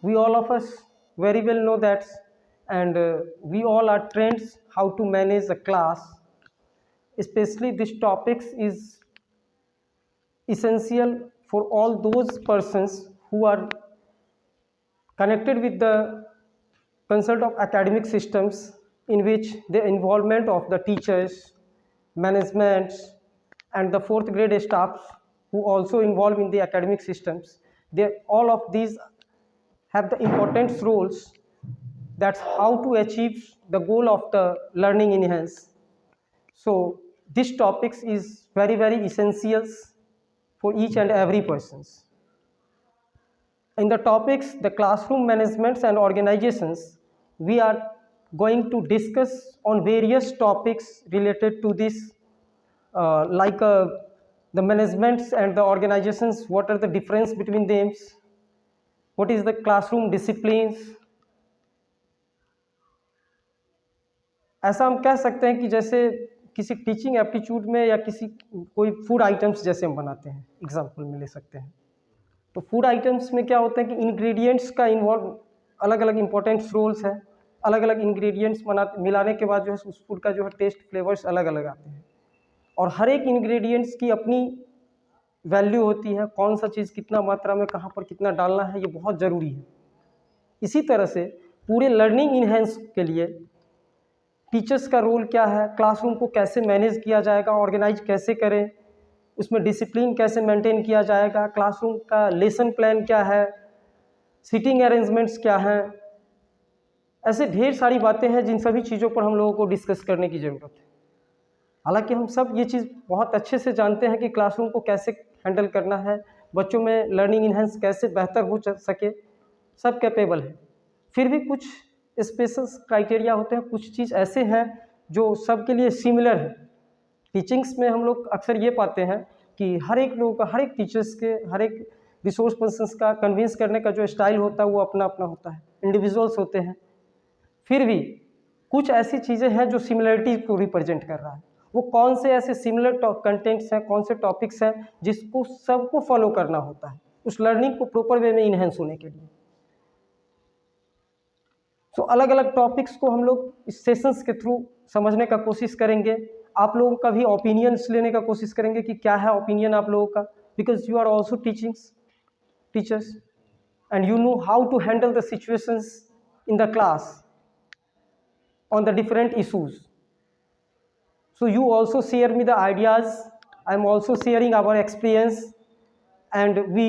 we all of us very well know that, and we all are trained how to manage a class. Especially this topics is essential for all those persons who are connected with the consult of academic systems, in which the involvement of the teachers, management, and the fourth grade staffs who also involved in the academic systems, they all of these have the important roles. That's how to achieve the goal of the learning enhance. So this topics is very essential for each and every persons. In the topics, the classroom managements and organizations, we are going to discuss on various topics related to this, like the managements and the organizations, what are the difference between them, what is the classroom disciplines. ऐसा हम कह सकते हैं कि जैसे किसी teaching aptitude में या किसी कोई फूड आइटम्स जैसे हम बनाते हैं, एग्जाम्पल में ले सकते हैं। तो फूड आइटम्स में क्या होता है कि इंग्रेडिएंट्स का इन्वॉल्व अलग अलग इंपॉर्टेंट रोल्स है। अलग अलग इंग्रेडिएंट्स मिलाने के बाद जो है उस फूड का जो है टेस्ट फ्लेवर्स अलग अलग आते हैं, और हर एक इंग्रेडिएंट्स की अपनी वैल्यू होती है। कौन सा चीज़ कितना मात्रा में कहाँ पर कितना डालना है, ये बहुत ज़रूरी है। इसी तरह से पूरे लर्निंग इन्हेंस के लिए टीचर्स का रोल क्या है, क्लासरूम को कैसे मैनेज किया जाएगा, ऑर्गेनाइज कैसे करें, उसमें डिसिप्लिन कैसे मेंटेन किया जाएगा, क्लासरूम का लेसन प्लान क्या है, सीटिंग अरेंजमेंट्स क्या हैं, ऐसे ढेर सारी बातें हैं जिन सभी चीज़ों पर हम लोगों को डिस्कस करने की ज़रूरत है। हालांकि हम सब ये चीज़ बहुत अच्छे से जानते हैं कि क्लासरूम को कैसे हैंडल करना है, बच्चों में लर्निंग इन्हेंस कैसे बेहतर हो सके, सब कैपेबल है। फिर भी कुछ स्पेशल क्राइटेरिया होते हैं, कुछ चीज़ ऐसे हैं जो सबके लिए सिमिलर है। टीचिंग्स में हम लोग अक्सर ये पाते हैं कि हर एक लोगों का, हर एक टीचर्स के, हर एक रिसोर्स पर्सन्स का कन्विंस करने का जो स्टाइल होता है वो अपना अपना होता है, इंडिविजुअल्स होते हैं। फिर भी कुछ ऐसी चीज़ें हैं जो सिमिलरिटी को रिप्रेजेंट कर रहा है। वो कौन से ऐसे सिमिलर कंटेंट्स हैं, कौन से टॉपिक्स हैं जिसको सबको फॉलो करना होता है उस लर्निंग को प्रॉपर वे में इन्हेंस होने के लिए। तो अलग अलग टॉपिक्स को हम लोग इस सेशंस के थ्रू समझने का कोशिश करेंगे। आप लोगों का भी ओपिनियंस लेने का कोशिश करेंगे कि क्या है ओपिनियन आप लोगों का, because you are also teachers and you know how to handle the situations in the class on the different issues. So you also share me the ideas, I am also sharing our experience, and we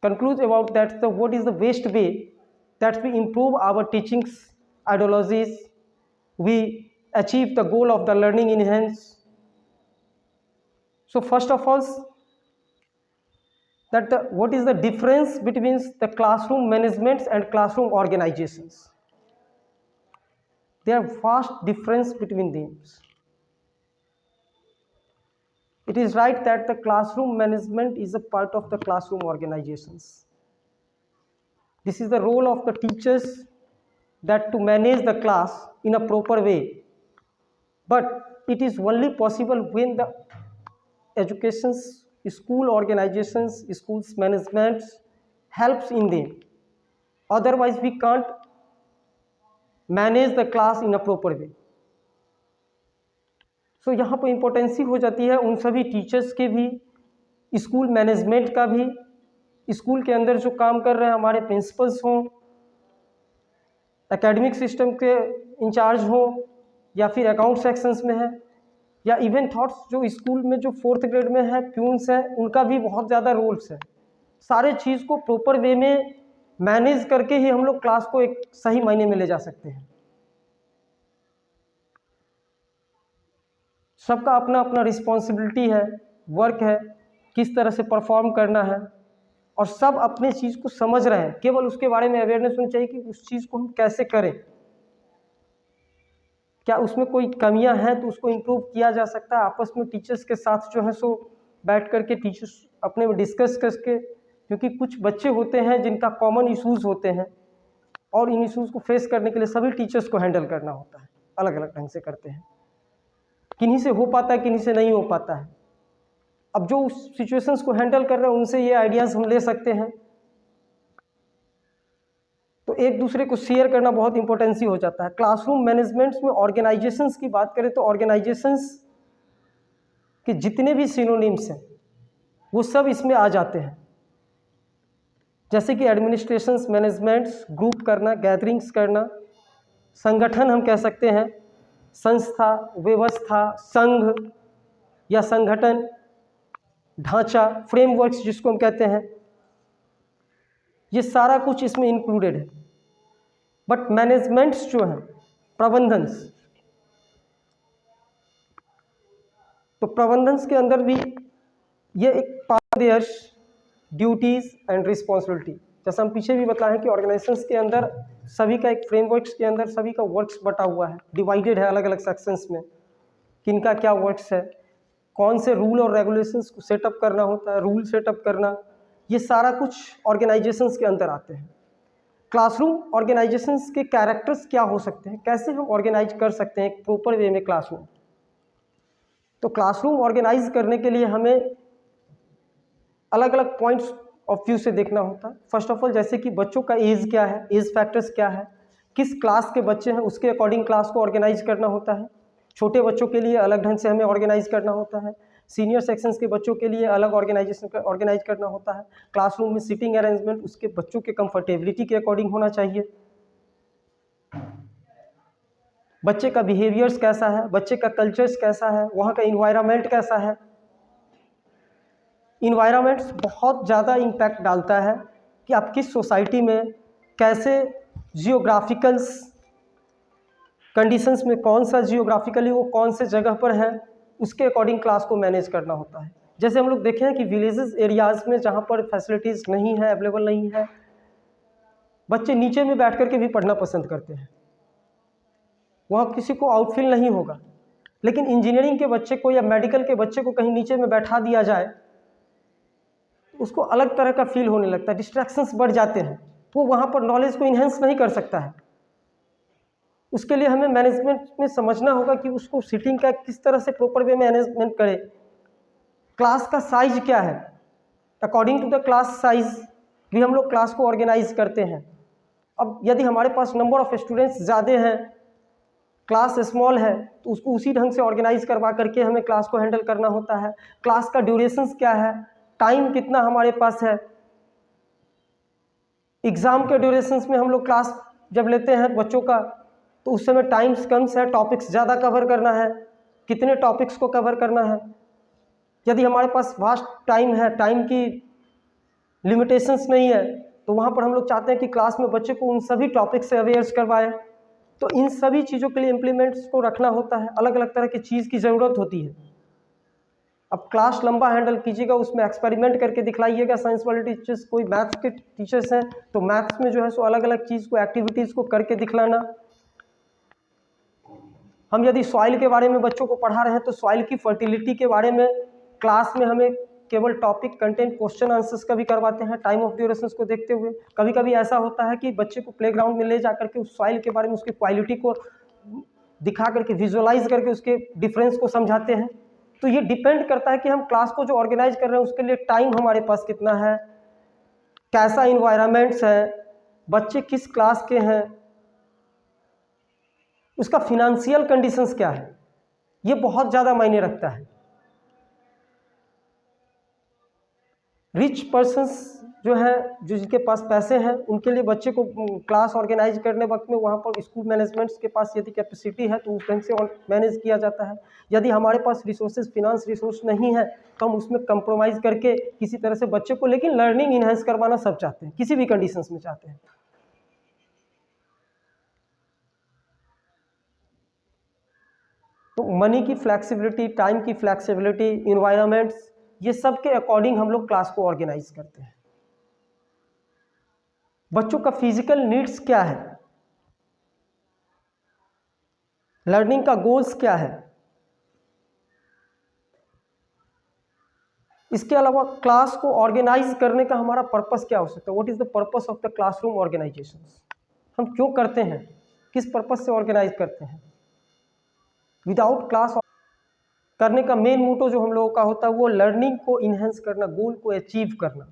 conclude about that what is the best way that we improve our teachings ideologies, we achieve the goal of the learning enhance. So first of all, that what is the difference between the classroom managements and classroom organizations. There are vast difference between them. It is right that the classroom management is a part of the classroom organizations. This is the role of the teachers, that to manage the class in a proper way. But it is only possible when the educations, school organizations, schools management helps in them. Otherwise we can't manage the class in a proper way. So यहाँ पर impotency हो जाती है उन सभी teachers के भी, school management का भी, स्कूल के अंदर जो काम कर रहे हैं हमारे प्रिंसिपल्स हों, एकेडमिक सिस्टम के इंचार्ज हों, या फिर अकाउंट सेक्शंस में है, या इवन थॉट्स जो स्कूल में जो फोर्थ ग्रेड में है प्यून्स हैं, उनका भी बहुत ज़्यादा रोल्स है। सारे चीज़ को प्रॉपर वे में मैनेज करके ही हम लोग क्लास को एक सही मायने में ले जा सकते हैं। सबका अपना अपना रिस्पॉन्सिबिलिटी है, वर्क है, किस तरह से परफॉर्म करना है, और सब अपने चीज़ को समझ रहे हैं। केवल उसके बारे में अवेयरनेस होनी चाहिए कि उस चीज़ को हम कैसे करें, क्या उसमें कोई कमियां हैं तो उसको इम्प्रूव किया जा सकता है। आपस में टीचर्स के साथ जो है सो बैठ करके टीचर्स अपने में डिस्कस करके, क्योंकि कुछ बच्चे होते हैं जिनका कॉमन इश्यूज़ होते हैं, और इन इश्यूज़ को फेस करने के लिए सभी टीचर्स को हैंडल करना होता है, अलग अलग ढंग से करते हैं। किन्हीं से हो पाता है, किन्हीं से नहीं हो पाता है। अब जो उस सिचुएशंस को हैंडल कर रहे हैं उनसे ये आइडियाज़ हम ले सकते हैं एक दूसरे को शेयर करना बहुत इंपॉर्टेंसी हो जाता है। क्लासरूम मैनेजमेंट्स में ऑर्गेनाइजेशंस की बात करें तो ऑर्गेनाइजेशंस के जितने भी सिनोनिम्स हैं वो सब इसमें आ जाते हैं, जैसे कि एडमिनिस्ट्रेशंस, मैनेजमेंट्स, ग्रुप करना, गैदरिंग्स करना, संगठन हम कह सकते हैं, संस्था, व्यवस्था, संघ या संगठन, ढांचा, फ्रेमवर्क्स जिसको हम कहते हैं, ये सारा कुछ इसमें इंक्लूडेड है। बट मैनेजमेंट्स जो हैं, प्रबंधन, तो प्रबंधन के अंदर भी ये एक पार्ट ड्यूटीज़ एंड रिस्पॉन्सिबिलिटी, जैसा हम पीछे भी बताएं कि ऑर्गेनाइजेशंस के अंदर सभी का एक फ्रेमवर्क्स के अंदर सभी का वर्क्स बटा हुआ है, डिवाइडेड है अलग अलग सेक्शंस में, किनका क्या वर्क्स है, कौन से रूल और रेगुलेशंस को सेटअप करना होता है, रूल सेटअप करना, ये सारा कुछ ऑर्गेनाइजेशंस के अंदर आते हैं। क्लासरूम ऑर्गेनाइजेशंस के कैरेक्टर्स क्या हो सकते हैं, कैसे हम ऑर्गेनाइज कर सकते हैं एक प्रॉपर वे में क्लासरूम। तो क्लासरूम ऑर्गेनाइज करने के लिए हमें अलग अलग पॉइंट्स ऑफ व्यू से देखना होता है। फर्स्ट ऑफ ऑल, जैसे कि बच्चों का एज क्या है, एज फैक्टर्स क्या है, किस क्लास के बच्चे हैं उसके अकॉर्डिंग क्लास को ऑर्गेनाइज करना होता है। छोटे बच्चों के लिए अलग ढंग से हमें ऑर्गेनाइज करना होता है, सीनियर सेक्शंस के बच्चों के लिए अलग ऑर्गेनाइज करना होता है। क्लासरूम में सीटिंग अरेंजमेंट उसके बच्चों के कंफर्टेबिलिटी के अकॉर्डिंग होना चाहिए। बच्चे का बिहेवियर्स कैसा है, बच्चे का कल्चर्स कैसा है, वहाँ का इन्वायरमेंट कैसा है। इन्वायरमेंट्स बहुत ज़्यादा इम्पैक्ट डालता है कि आप किस सोसाइटी में, कैसे जियोग्राफिकल्स कंडीशंस में, कौन सा जियोग्राफिकली वो कौन से जगह पर है, उसके अकॉर्डिंग क्लास को मैनेज करना होता है। जैसे हम लोग देखें कि विलेजेस एरियाज़ में जहाँ पर फैसिलिटीज़ नहीं है, अवेलेबल नहीं है, बच्चे नीचे में बैठ कर के भी पढ़ना पसंद करते हैं, वहाँ किसी को आउटफील नहीं होगा। लेकिन इंजीनियरिंग के बच्चे को या मेडिकल के बच्चे को कहीं नीचे में बैठा दिया जाए तो उसको अलग तरह का फील होने लगता है, डिस्ट्रैक्शंस बढ़ जाते हैं, वो वहाँ पर नॉलेज को इन्हेंस नहीं कर सकता है। उसके लिए हमें मैनेजमेंट में समझना होगा कि उसको सीटिंग का किस तरह से प्रॉपर वे मैनेजमेंट करे। क्लास का साइज क्या है, according to the class size भी हम लोग क्लास को ऑर्गेनाइज करते हैं। अब यदि हमारे पास नंबर ऑफ स्टूडेंट्स ज़्यादा हैं, क्लास स्मॉल है, तो उसको उसी ढंग से ऑर्गेनाइज करवा करके हमें क्लास को हैंडल करना होता है। क्लास का ड्यूरेशंस क्या है, टाइम कितना हमारे पास है। एग्ज़ाम के ड्यूरेशंस में हम लोग क्लास जब लेते हैं बच्चों का तो उस समय टाइम्स कम है, टॉपिक्स ज़्यादा कवर करना है, कितने टॉपिक्स को कवर करना है। यदि हमारे पास वास्ट टाइम है, टाइम की लिमिटेशंस नहीं है, तो वहाँ पर हम लोग चाहते हैं कि क्लास में बच्चे को उन सभी टॉपिक्स से अवेयर्स करवाएं। तो इन सभी चीज़ों के लिए इम्प्लीमेंट्स को रखना होता है, अलग अलग तरह की चीज़ की ज़रूरत होती है। अब क्लास लंबा हैंडल कीजिएगा, उसमें एक्सपेरिमेंट करके दिखलाइएगा। साइंस वाले टीचर्स, कोई मैथ्स के टीचर्स हैं तो मैथ्स में जो है सो अलग अलग चीज़ को, एक्टिविटीज़ को करके दिखलाना। हम यदि सॉइल के बारे में बच्चों को पढ़ा रहे हैं तो सॉइल की फर्टिलिटी के बारे में क्लास में हमें केवल टॉपिक, कंटेंट, क्वेश्चन आंसर्स का भी करवाते हैं टाइम ऑफ ड्यूरेशंस को देखते हुए। कभी कभी ऐसा होता है कि बच्चे को प्लेग्राउंड में ले जा करके उस सॉइल के बारे में, उसकी क्वालिटी को दिखा करके, विजुअलाइज करके उसके डिफरेंस को समझाते हैं। तो ये डिपेंड करता है कि हम क्लास को जो ऑर्गेनाइज कर रहे हैं उसके लिए टाइम हमारे पास कितना है, कैसा इन्वायरमेंट्स है, बच्चे किस क्लास के हैं, उसका फिनेंशियल कंडीशंस क्या है, ये बहुत ज़्यादा मायने रखता है। रिच पर्सन्स जो है, जो जिनके पास पैसे हैं, उनके लिए बच्चे को क्लास ऑर्गेनाइज करने वक्त में वहाँ पर स्कूल मैनेजमेंट्स के पास यदि कैपेसिटी है तो उस ढंग से मैनेज किया जाता है। यदि हमारे पास रिसोर्सेज, फिनांस रिसोर्स नहीं है तो हम उसमें कंप्रोमाइज़ करके किसी तरह से बच्चे को, लेकिन लर्निंग इन्हेंस करवाना सब चाहते हैं, किसी भी कंडीशंस में चाहते हैं। तो मनी की फ्लैक्सिबिलिटी, टाइम की फ्लैक्सिबिलिटी, इन्वायरमेंट्स, ये सब के अकॉर्डिंग हम लोग क्लास को ऑर्गेनाइज करते हैं। बच्चों का फिजिकल नीड्स क्या है, लर्निंग का गोल्स क्या है, इसके अलावा क्लास को ऑर्गेनाइज करने का हमारा पर्पस क्या हो सकता है, what is the purpose of the classroom organisation. हम क्यों करते हैं, किस पर्पस से ऑर्गेनाइज करते हैं। विदाउट क्लास करने का मेन मोटो जो हम लोगों का होता है वो लर्निंग को इन्हेंस करना, गोल को अचीव करना।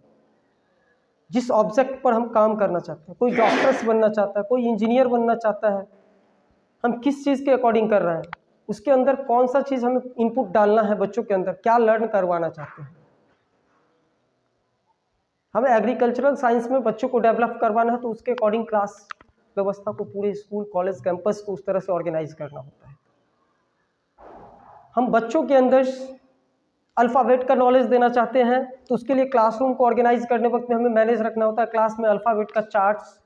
जिस ऑब्जेक्ट पर हम काम करना चाहते हैं, कोई डॉक्टर्स बनना चाहता है, कोई इंजीनियर बनना चाहता है, हम किस चीज़ के अकॉर्डिंग कर रहे हैं, उसके अंदर कौन सा चीज़ हमें इनपुट डालना है, बच्चों के अंदर क्या लर्न करवाना चाहते हैं। हमें एग्रीकल्चरल साइंस में बच्चों को डेवलप करवाना है तो उसके अकॉर्डिंग क्लास व्यवस्था को पूरे स्कूल कॉलेज कैंपस को उस तरह से ऑर्गेनाइज करना होता है। हम बच्चों के अंदर अल्फ़ाबेट का नॉलेज देना चाहते हैं तो उसके लिए क्लासरूम को ऑर्गेनाइज करने वक्त में हमें मैनेज रखना होता है। क्लास में अल्फ़ाबेट का charts,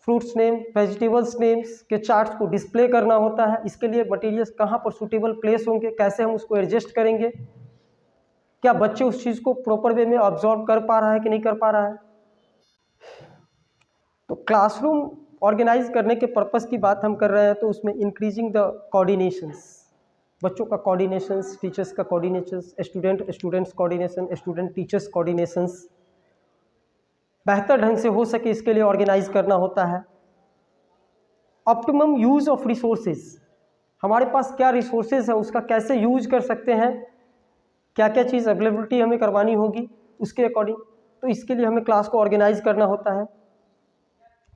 fruits name, vegetables names के चार्ट्स को डिस्प्ले करना होता है। इसके लिए मटेरियल्स कहाँ पर सूटेबल प्लेस होंगे, कैसे हम उसको एडजस्ट करेंगे, क्या बच्चे उस चीज़ को प्रॉपर वे में ऑब्जॉर्व कर पा रहा है कि नहीं कर पा रहा है। तो क्लासरूम ऑर्गेनाइज करने के पर्पस की बात हम कर रहे हैं तो उसमें इंक्रीजिंग द कोऑर्डिनेशंस, बच्चों का कोऑर्डिनेशंस, टीचर्स का coordinations, students coordination, student teachers coordinations बेहतर ढंग से हो सके इसके लिए ऑर्गेनाइज करना होता है। ऑप्टिमम यूज़ ऑफ रिसोर्सेज, हमारे पास क्या रिसोर्सेज है उसका कैसे यूज कर सकते हैं, क्या क्या चीज़ अवेलेबिलिटी हमें करवानी होगी उसके अकॉर्डिंग, तो इसके लिए हमें क्लास को ऑर्गेनाइज करना होता है।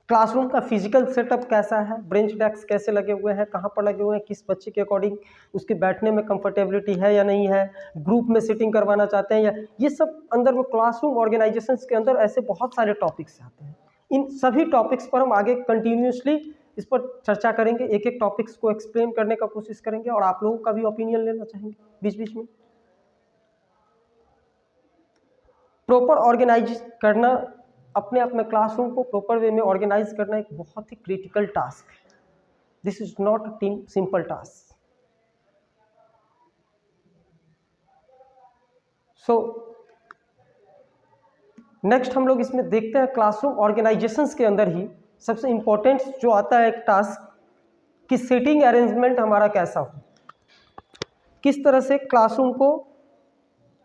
क्लासरूम का फिजिकल सेटअप कैसा है, ब्रेंच डेस्क कैसे लगे हुए हैं, कहाँ पर लगे हुए हैं, किस बच्चे के अकॉर्डिंग उसके बैठने में कंफर्टेबिलिटी है या नहीं है, ग्रुप में सिटिंग करवाना चाहते हैं या, ये सब अंदर वो क्लासरूम ऑर्गेनाइजेशन के अंदर ऐसे बहुत सारे टॉपिक्स आते हैं। इन सभी टॉपिक्स पर हम आगे कंटिन्यूसली इस पर चर्चा करेंगे, एक एक टॉपिक्स को एक्सप्लेन करने का कोशिश करेंगे और आप लोगों का भी ओपिनियन लेना चाहेंगे बीच बीच में। प्रॉपर ऑर्गेनाइज करना, अपने अपने क्लासरूम को प्रॉपर वे में ऑर्गेनाइज करना एक बहुत ही क्रिटिकल टास्क है। This is not a simple task. So next हम लोग इसमें देखते हैं क्लासरूम ऑर्गेनाइजेशंस के अंदर ही सबसे इम्पोर्टेंट जो आता है एक टास्क कि सीटिंग अरेंजमेंट हमारा कैसा हो, किस तरह से क्लासरूम को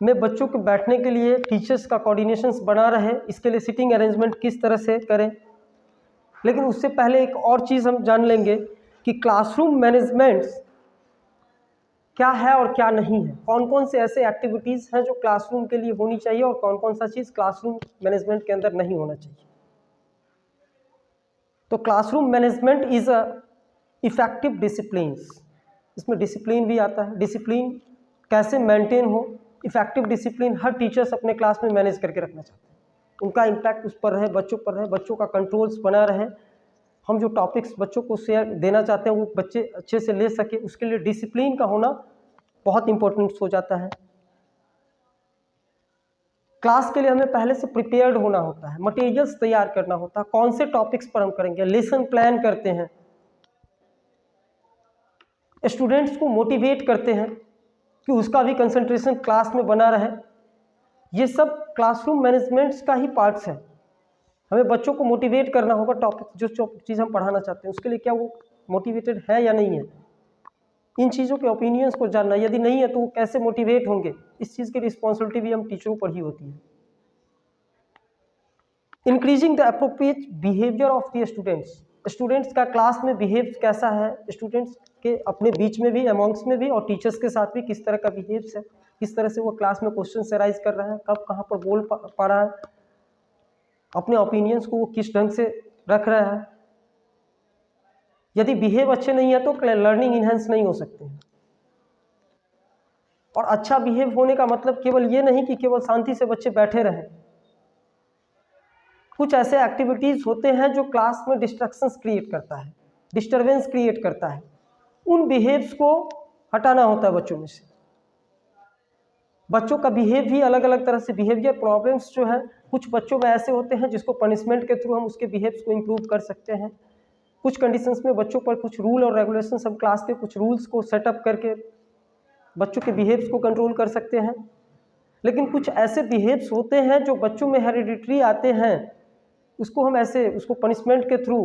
में बच्चों के बैठने के लिए टीचर्स का कोऑर्डिनेशंस बना रहे, इसके लिए सिटिंग अरेंजमेंट किस तरह से करें। लेकिन उससे पहले एक और चीज़ हम जान लेंगे कि क्लासरूम मैनेजमेंट क्या है और क्या नहीं है, कौन कौन से ऐसे एक्टिविटीज़ हैं जो क्लासरूम के लिए होनी चाहिए और कौन कौन सा चीज़ क्लासरूम मैनेजमेंट के अंदर नहीं होना चाहिए। तो classroom management is a effective disciplines, इसमें डिसिप्लिन भी आता है। डिसिप्लिन कैसे मेंटेन हो, इफेक्टिव डिसिप्लिन हर टीचर्स अपने क्लास में मैनेज करके रखना चाहते हैं, उनका इम्पैक्ट उस पर रहे, बच्चों पर रहे, बच्चों का कंट्रोल्स बना रहे, हम जो टॉपिक्स बच्चों को शेयर देना चाहते हैं वो बच्चे अच्छे से ले सके, उसके लिए डिसिप्लिन का होना बहुत इंपॉर्टेंट हो जाता है। क्लास के लिए हमें पहले से प्रिपेयर्ड होना होता है, मटेरियल्स तैयार करना होता है, कौन से टॉपिक्स पर हम करेंगे, लेसन प्लान करते हैं, स्टूडेंट्स को मोटिवेट करते हैं कि उसका भी कंसंट्रेशन क्लास में बना रहे। ये सब क्लासरूम मैनेजमेंट्स का ही पार्ट्स है। हमें बच्चों को मोटिवेट करना होगा, टॉपिक जो चीज़ हम पढ़ाना चाहते हैं उसके लिए क्या वो मोटिवेटेड है या नहीं है, इन चीज़ों के ओपिनियंस को जानना, यदि नहीं है तो वो कैसे मोटिवेट होंगे, इस चीज़ की रिस्पॉन्सिबिलिटी भी हम टीचरों पर ही होती है। Increasing the appropriate behaviour of the students, students का क्लास में बिहेव कैसा है, स्टूडेंट्स के अपने बीच में भी, अमॉन्ग्स में भी और टीचर्स के साथ भी किस तरह का बिहेव्स है, किस तरह से वो क्लास में क्वेश्चन राइज कर रहा है, कब कहाँ पर बोल पा रहा है, अपने ओपिनियंस को वो किस ढंग से रख रहा है। यदि बिहेव अच्छे नहीं है तो लर्निंग इन्हेंस नहीं हो सकते हैं। और अच्छा बिहेव होने का मतलब केवल ये नहीं कि केवल शांति से बच्चे बैठे रहें, कुछ ऐसे एक्टिविटीज़ होते हैं जो क्लास में डिस्ट्रैक्शंस क्रिएट करता है, डिस्टर्बेंस क्रिएट करता है, उन बिहेव्स को हटाना होता है बच्चों में से। बच्चों का बिहेव भी अलग अलग तरह से, बिहेवियर प्रॉब्लम्स जो है कुछ बच्चों में ऐसे होते हैं जिसको पनिशमेंट के थ्रू हम उसके बिहेव्स को इम्प्रूव कर सकते हैं। कुछ कंडीशंस में बच्चों पर कुछ रूल और रेगुलेशंस, हम क्लास के कुछ रूल्स को सेटअप करके बच्चों के बिहेव्स को कंट्रोल कर सकते हैं। लेकिन कुछ ऐसे बिहेव्स होते हैं जो बच्चों में हेरिडिटरी आते हैं, उसको हम ऐसे उसको पनिशमेंट के थ्रू,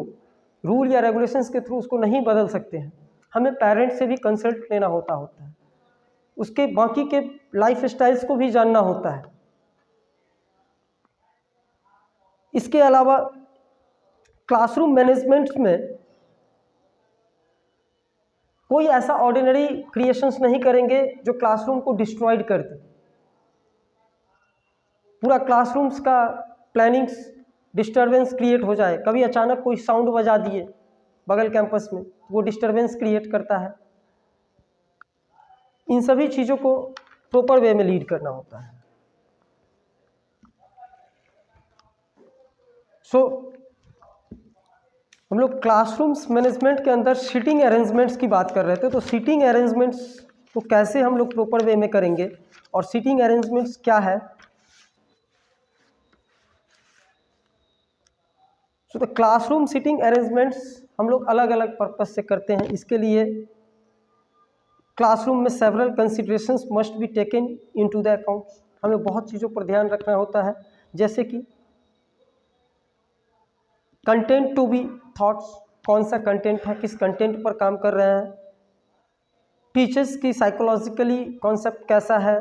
रूल या रेगुलेशंस के थ्रू उसको नहीं बदल सकते हैं, हमें पेरेंट्स से भी कंसल्ट लेना होता है, उसके बाकी के लाइफ स्टाइल्स को भी जानना होता है। इसके अलावा क्लासरूम मैनेजमेंट में कोई ऐसा ऑर्डिनरी क्रिएशंस नहीं करेंगे जो क्लासरूम को डिस्ट्रॉयड कर दे। पूरा क्लासरूम्स का प्लानिंग्स डिस्टरबेंस क्रिएट हो जाए, कभी अचानक कोई साउंड बजा दिए बगल कैंपस में, वो डिस्टरबेंस क्रिएट करता है। इन सभी चीज़ों को प्रॉपर वे में लीड करना होता है। हम लोग क्लासरूम्स मैनेजमेंट के अंदर सीटिंग अरेंजमेंट्स की बात कर रहे थे। तो सीटिंग अरेंजमेंट्स को कैसे हम लोग प्रॉपर वे में करेंगे और सीटिंग अरेंजमेंट्स क्या है। तो क्लासरूम सीटिंग अरेंजमेंट्स हम लोग अलग अलग पर्पज से करते हैं। इसके लिए क्लासरूम में several considerations must be taken into the account. हमें बहुत चीज़ों पर ध्यान रखना होता है, जैसे कि कंटेंट टू बी थॉट्स, कौन सा कंटेंट है, किस कंटेंट पर काम कर रहे हैं। टीचर्स की साइकोलॉजिकली कॉन्सेप्ट कैसा है।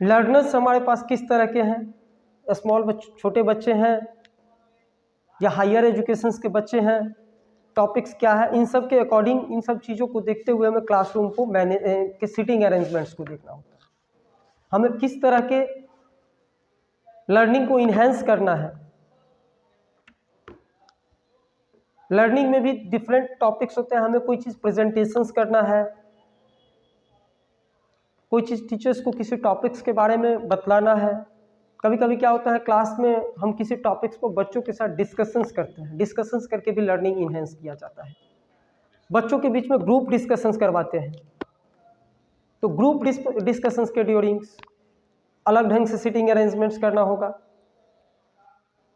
लर्नर्स हमारे पास किस तरह के हैं, छोटे बच्चे हैं या हायर एजुकेशंस के बच्चे हैं, टॉपिक्स क्या है। इन सब के अकॉर्डिंग, इन सब चीज़ों को देखते हुए हमें क्लासरूम को के सीटिंग अरेंजमेंट्स को देखना होता है। हमें किस तरह के लर्निंग को इन्हेंस करना है। लर्निंग में भी डिफरेंट टॉपिक्स होते हैं। हमें कोई चीज़ प्रेजेंटेशंस करना है, कोई चीज़ टीचर्स को किसी टॉपिक्स के बारे में बतलाना है। कभी कभी क्या होता है, क्लास में हम किसी टॉपिक्स को बच्चों के साथ डिस्कशंस करते हैं। डिस्कशंस करके भी लर्निंग इन्हेंस किया जाता है। बच्चों के बीच में ग्रुप डिस्कशंस करवाते हैं, तो ग्रुप डिस्कशंस के ड्यूरिंग्स अलग ढंग से सीटिंग अरेंजमेंट्स करना होगा।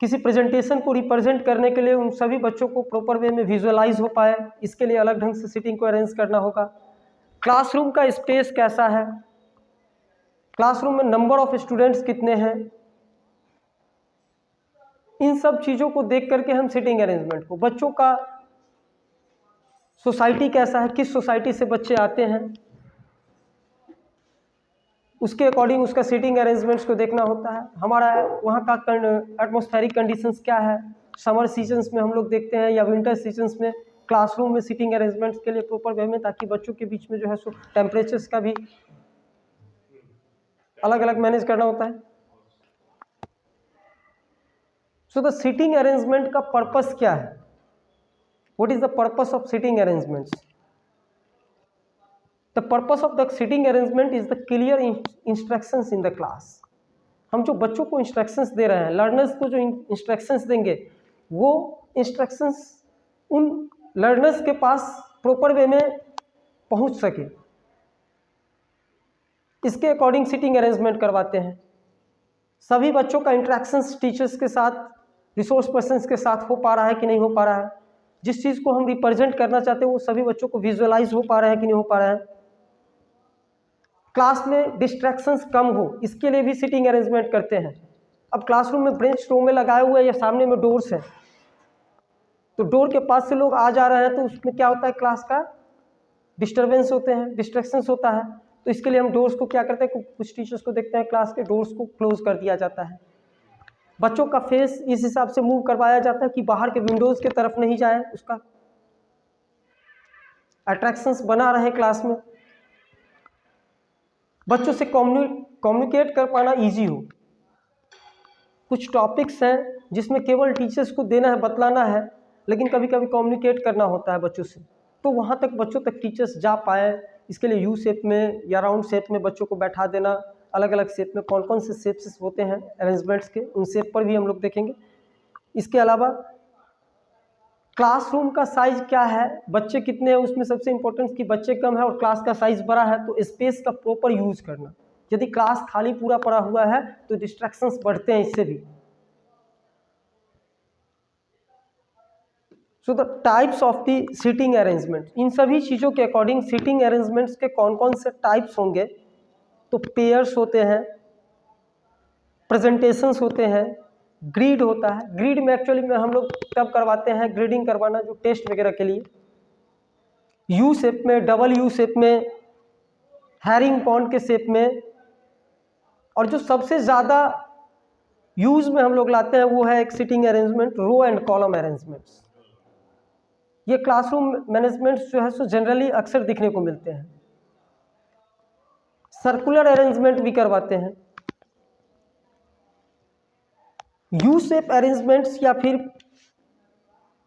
किसी प्रेजेंटेशन को रिप्रेजेंट करने के लिए उन सभी बच्चों को प्रॉपर वे में विजुअलाइज हो पाए, इसके लिए अलग ढंग से सीटिंग को अरेंज करना होगा। क्लासरूम का स्पेस कैसा है, क्लासरूम में नंबर ऑफ स्टूडेंट्स कितने हैं, इन सब चीज़ों को देख करके हम सीटिंग अरेंजमेंट को, बच्चों का सोसाइटी कैसा है, किस सोसाइटी से बच्चे आते हैं, उसके अकॉर्डिंग उसका सीटिंग अरेंजमेंट्स को देखना होता है। हमारा वहाँ का एटमॉस्फेरिक कंडीशंस क्या है। समर सीजन्स में हम लोग देखते हैं या विंटर सीजन्स में क्लासरूम में सीटिंग अरेंजमेंट्स के लिए प्रॉपर वे में, ताकि बच्चों के बीच में जो है सो टेम्परेचर्स का भी अलग अलग मैनेज करना होता है। सो द सीटिंग अरेंजमेंट का पर्पस क्या है, what is the purpose of seating arrangements. The purpose of the seating arrangement is the clear instructions in the class. हम जो बच्चों को इंस्ट्रक्शंस दे रहे हैं, लर्नर्स को जो इंस्ट्रक्शंस देंगे, वो इंस्ट्रक्शंस उन लर्नर्स के पास प्रॉपर वे में पहुंच सके, इसके अकॉर्डिंग सीटिंग अरेंजमेंट करवाते हैं। सभी बच्चों का इंटरेक्शंस टीचर्स के साथ, रिसोर्स पर्सन्स के साथ हो पा रहा है कि नहीं हो पा रहा है। जिस चीज़ को हम रिप्रेजेंट करना चाहते हैं वो सभी बच्चों को विजुअलाइज हो पा रहा है कि नहीं हो पा रहा है। क्लास में डिस्ट्रैक्शंस कम हो, इसके लिए भी सीटिंग अरेंजमेंट करते हैं। अब क्लासरूम में ब्रेंच रो में लगाए हुए या सामने में डोर्स हैं, तो डोर के पास से लोग आ जा रहे हैं, तो उसमें क्या होता है, क्लास का डिस्टर्बेंस होते हैं, डिस्ट्रैक्शंस होता है। तो इसके लिए हम डोर्स को क्या करते हैं, कुछ टीचर्स को देखते हैं क्लास के डोर्स को क्लोज कर दिया जाता है। बच्चों का फेस इस हिसाब से मूव करवाया जाता है कि बाहर के विंडोज़ के तरफ नहीं जाए, उसका अट्रैक्शंस बना रहे क्लास में, बच्चों से कम्युनिकेट कर पाना इजी हो। कुछ टॉपिक्स हैं जिसमें केवल टीचर्स को देना है, बतलाना है, लेकिन कभी कभी कम्युनिकेट करना होता है बच्चों से, तो वहाँ तक बच्चों तक टीचर्स जा पाए, इसके लिए यू शेप में या राउंड शेप में बच्चों को बैठा देना। अलग अलग शेप में कौन कौन से शेप्स होते हैं अरेंजमेंट्स के, उन शेप पर भी हम लोग देखेंगे। इसके अलावा क्लासरूम का साइज क्या है, बच्चे कितने हैं, उसमें सबसे इम्पोर्टेंट कि बच्चे कम है और क्लास का साइज बड़ा है, तो स्पेस का प्रॉपर यूज करना। यदि क्लास खाली पूरा पड़ा हुआ है तो डिस्ट्रैक्शंस बढ़ते हैं इससे भी। So the types of the seating arrangement, इन सभी चीज़ों के अकॉर्डिंग सीटिंग अरेंजमेंट्स के कौन कौन से टाइप्स होंगे, तो पेयर्स होते हैं, प्रेजेंटेशंस होते हैं, ग्रिड होता है। ग्रिड में एक्चुअली में हम लोग तब करवाते हैं, ग्रिडिंग करवाना जो टेस्ट वगैरह के लिए, यू शेप में, डबल यू शेप में, हैरिंग पॉन्ड के शेप में, और जो सबसे ज़्यादा यूज में हम लोग लाते हैं वो है एक seating arrangement, row and column arrangements. ये क्लासरूम मैनेजमेंट्स जो है सो जनरली अक्सर दिखने को मिलते हैं। सर्कुलर अरेंजमेंट भी करवाते हैं। यू शेप अरेंजमेंट्स या फिर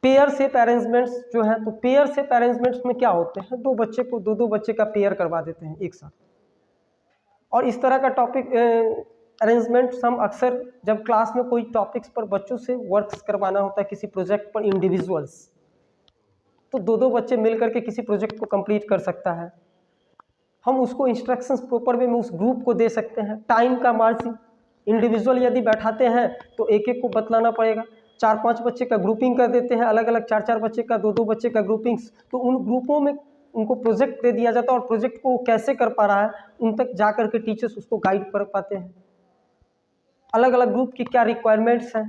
पेयर शेप अरेंजमेंट्स जो है, तो पेयर शेप अरेंजमेंट्स में क्या होते हैं, दो बच्चे को दो बच्चे का पेयर करवा देते हैं एक साथ। और इस तरह का टॉपिक अरेंजमेंट्स हम अक्सर जब क्लास में कोई टॉपिक्स पर बच्चों से वर्क्स करवाना होता है किसी प्रोजेक्ट पर इंडिविजुअल्स, तो दो बच्चे मिल करके किसी प्रोजेक्ट को कंप्लीट कर सकता है। हम उसको इंस्ट्रक्शंस प्रॉपर वे में उस ग्रुप को दे सकते हैं। टाइम का मार्जिन, इंडिविजुअल यदि बैठाते हैं तो एक एक को बतलाना पड़ेगा। 4-5 बच्चे का ग्रुपिंग कर देते हैं, अलग अलग 4-4 बच्चे का, 2-2 बच्चे का ग्रुपिंग्स, तो उन ग्रुपों में उनको प्रोजेक्ट दे दिया जाता है और प्रोजेक्ट को कैसे कर पा रहा है उन तक जा करके टीचर्स उसको गाइड कर पाते हैं। अलग अलग ग्रुप की क्या रिक्वायरमेंट्स हैं।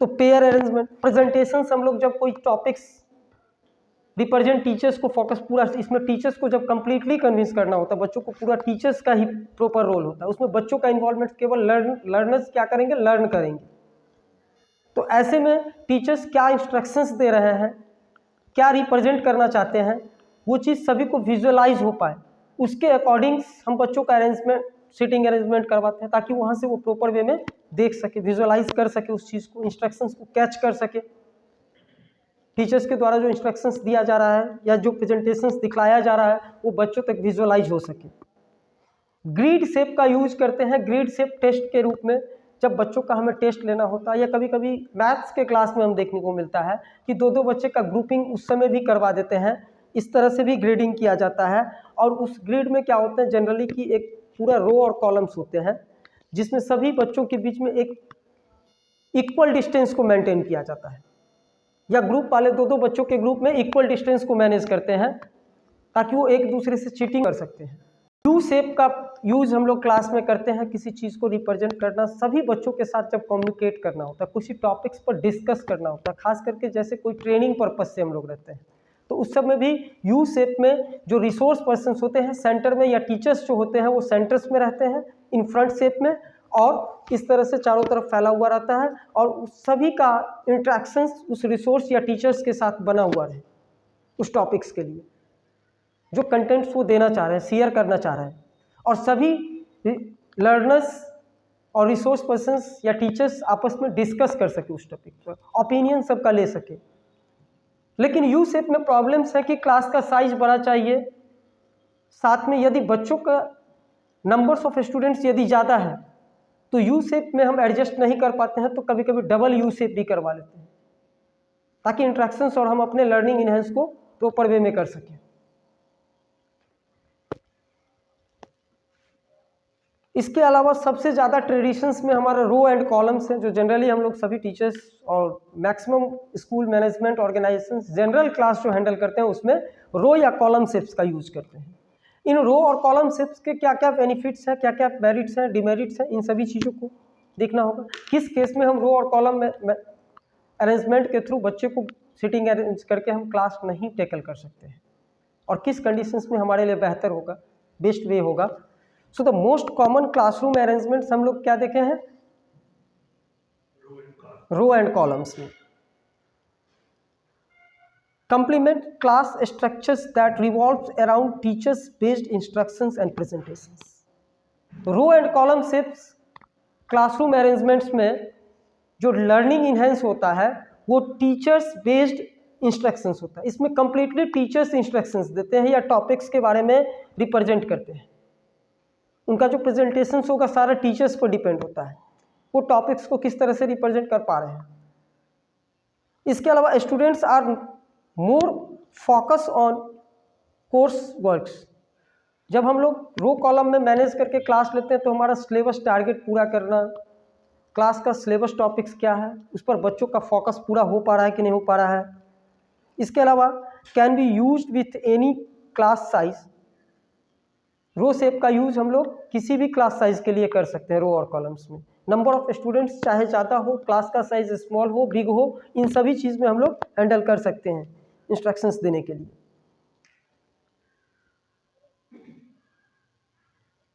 तो पेयर अरेंजमेंट, प्रेजेंटेशंस, हम लोग जब कोई टॉपिक्स रिप्रेजेंट टीचर्स को फोकस पूरा, इसमें टीचर्स को जब कंप्लीटली कन्विंस करना होता है, बच्चों को पूरा टीचर्स का ही प्रॉपर रोल होता है, उसमें बच्चों का इन्वॉल्वमेंट केवल लर्नर्स क्या करेंगे, लर्न करेंगे। तो ऐसे में टीचर्स क्या इंस्ट्रक्शंस दे रहे हैं, क्या रिप्रेजेंट करना चाहते हैं, वो चीज़ सभी को विजुअलाइज हो पाए, उसके अकॉर्डिंग हम बच्चों का अरेंजमेंट, सीटिंग अरेंजमेंट करवाते हैं ताकि वहाँ से वो प्रॉपर वे में देख सके, विजुअलाइज कर सके उस चीज़ को, इंस्ट्रक्शंस को कैच कर सके। टीचर्स के द्वारा जो इंस्ट्रक्शंस दिया जा रहा है या जो प्रेजेंटेशंस दिखलाया जा रहा है वो बच्चों तक विजुअलाइज हो सके। ग्रिड शेप का यूज करते हैं ग्रिड शेप टेस्ट के रूप में, जब बच्चों का हमें टेस्ट लेना होता है या कभी कभी मैथ्स के क्लास में हम देखने को मिलता है कि दो बच्चे का ग्रुपिंग उस समय भी करवा देते हैं। इस तरह से भी ग्रेडिंग किया जाता है। और उस ग्रिड में क्या होता है जनरली कि एक पूरा रो और कॉलम्स होते हैं जिसमें सभी बच्चों के बीच में एक इक्वल डिस्टेंस को मेंटेन किया जाता है, या ग्रुप वाले दो बच्चों के ग्रुप में इक्वल डिस्टेंस को मैनेज करते हैं ताकि वो एक दूसरे से चीटिंग कर सकते हैं। यू शेप का यूज हम लोग क्लास में करते हैं किसी चीज़ को रिप्रेजेंट करना, सभी बच्चों के साथ जब कम्युनिकेट करना होता है, कुछ टॉपिक्स पर डिस्कस करना होता है, खास करके जैसे कोई ट्रेनिंग पर्पज से हम लोग रहते हैं, तो उस सब में भी यू शेप में जो रिसोर्स पर्सन्स होते हैं सेंटर में, या टीचर्स जो होते हैं वो सेंटर्स में रहते हैं इन फ्रंट शेप में, और इस तरह से चारों तरफ फैला हुआ रहता है और उस सभी का इंट्रैक्शंस उस रिसोर्स या टीचर्स के साथ बना हुआ रहे उस टॉपिक्स के लिए जो कंटेंट्स वो देना चाह रहे हैं, शेयर करना चाह रहे हैं, और सभी लर्नर्स और रिसोर्स पर्सन्स या टीचर्स आपस में डिस्कस कर सके उस टॉपिक पर, ओपिनियन सबका ले सके। लेकिन यू शेप में प्रॉब्लम्स है कि क्लास का साइज बड़ा चाहिए, साथ में यदि बच्चों का नंबर्स ऑफ स्टूडेंट्स यदि ज़्यादा है तो यू शेप में हम एडजस्ट नहीं कर पाते हैं, तो कभी कभी डबल यू शेप भी करवा लेते हैं ताकि इंट्रैक्शंस और हम अपने लर्निंग इनहेंस को प्रॉपर वे में कर सकें। इसके अलावा सबसे ज़्यादा ट्रेडिशंस में हमारा रो एंड कॉलम्स हैं, जो जनरली हम लोग सभी टीचर्स और maximum school management organisations general class जो हैंडल करते हैं उसमें रो या कॉलम शेप्स का यूज करते हैं। इन रो और कॉलम शेप्स के क्या क्या बेनिफिट्स हैं, क्या क्या मेरिट्स हैं, डिमेरिट्स हैं, इन सभी चीज़ों को देखना होगा। किस केस में हम रो और कॉलम में अरेंजमेंट के थ्रू बच्चे को सिटिंग अरेंज करके हम क्लास नहीं टैकल कर सकते हैं, और किस कंडीशंस में हमारे लिए बेहतर होगा, बेस्ट वे होगा। So the most common classroom arrangements हम लोग क्या देखे हैं, रो एंड कॉलम्स में। Complement class structures that revolves around teachers based instructions and presentations. Row and column shapes classroom arrangements में जो लर्निंग इनहेंस होता है वो टीचर्स बेस्ड इंस्ट्रक्शंस होता है। इसमें कंप्लीटली टीचर्स इंस्ट्रक्शंस देते हैं या टॉपिक्स के बारे में रिप्रेजेंट करते हैं। उनका जो प्रेजेंटेशन होगा सारा टीचर्स पर डिपेंड होता है, वो टॉपिक्स को किस तरह से रिप्रेजेंट कर पा रहे हैं। इसके अलावा students are more focus on course works. जब हम लोग रो कॉलम में मैनेज करके क्लास लेते हैं तो हमारा सिलेबस टारगेट पूरा करना, क्लास का सिलेबस टॉपिक्स क्या है, उस पर बच्चों का फोकस पूरा हो पा रहा है कि नहीं हो पा रहा है। इसके अलावा can be used with any class size. Row shape का यूज हम लोग किसी भी क्लास साइज के लिए कर सकते हैं रो और कॉलम्स में। नंबर ऑफ स्टूडेंट्स चाहे ज़्यादा हो, क्लास का साइज स्मॉल हो, बिग हो, इन सभी चीज़ में हम लोग हैंडल कर सकते हैं इंस्ट्रक्शंस देने के लिए।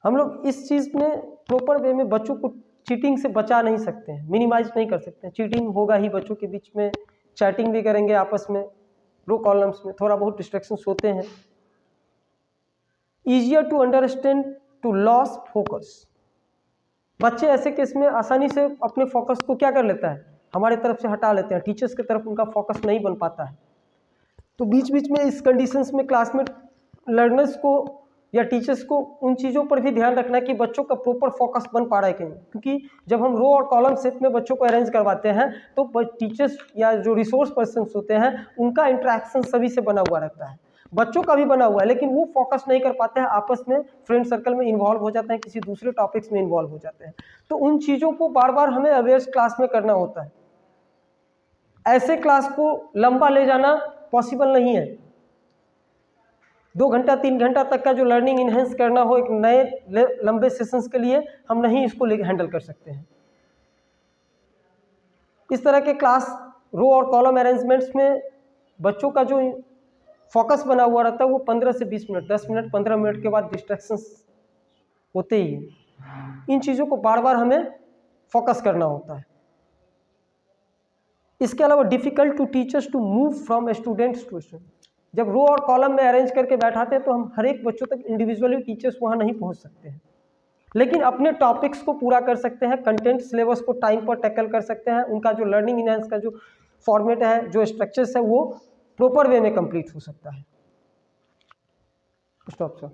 हम लोग इस चीज़ में प्रॉपर वे में बच्चों को चीटिंग से बचा नहीं सकते हैं, मिनिमाइज नहीं कर सकते हैं। चीटिंग होगा ही, बच्चों के बीच में चैटिंग भी करेंगे आपस में, रो कॉलम्स में थोड़ा बहुत डिस्ट्रैक्शंस होते हैं। Easier to understand to loss focus. बच्चे ऐसे केस में आसानी से अपने फोकस को क्या कर लेता है, हमारे तरफ से हटा लेते हैं, टीचर्स की तरफ उनका फोकस नहीं बन पाता है। तो बीच बीच में इस कंडीशंस में क्लासमेट लर्नर्स को या टीचर्स को उन चीज़ों पर भी ध्यान रखना है कि बच्चों का प्रॉपर फोकस बन पा रहा है कि नहीं, क्योंकि जब हम रो और कॉलम शेप में बच्चों को अरेंज करवाते हैं तो टीचर्स या जो रिसोर्स पर्सन होते हैं उनका इंटरेक्शन सभी से बना हुआ रहता है, बच्चों का भी बना हुआ है, लेकिन वो फोकस नहीं कर पाते हैं, आपस में फ्रेंड सर्कल में इन्वॉल्व हो जाते हैं, किसी दूसरे टॉपिक्स में इन्वॉल्व हो जाते हैं। तो उन चीज़ों को बार बार हमें अवेयर्स क्लास में करना होता है। ऐसे क्लास को लंबा ले जाना पॉसिबल नहीं है। 2 घंटा 3 घंटा तक का जो लर्निंग इन्हेंस करना हो एक नए लंबे सेशंस के लिए, हम नहीं इसको हैंडल कर सकते हैं। इस तरह के क्लास रो और कॉलम अरेंजमेंट्स में बच्चों का जो फोकस बना हुआ रहता है वो 15 से 20 मिनट, 10 मिनट 15 मिनट के बाद डिस्ट्रैक्शंस होते ही हैं। इन चीज़ों को बार बार हमें फोकस करना होता है। इसके अलावा difficult to teachers to move from students to student. जब रो और कॉलम में अरेंज करके बैठाते हैं तो हम हर एक बच्चों तक इंडिविजुअली टीचर्स वहाँ नहीं पहुँच सकते हैं, लेकिन अपने टॉपिक्स को पूरा कर सकते हैं, कंटेंट सिलेबस को टाइम पर टैकल कर सकते हैं, उनका जो लर्निंग इनहेंस का जो फॉर्मेट है, जो स्ट्रक्चर्स है, वो प्रॉपर वे में कंप्लीट हो सकता है। Stop sir.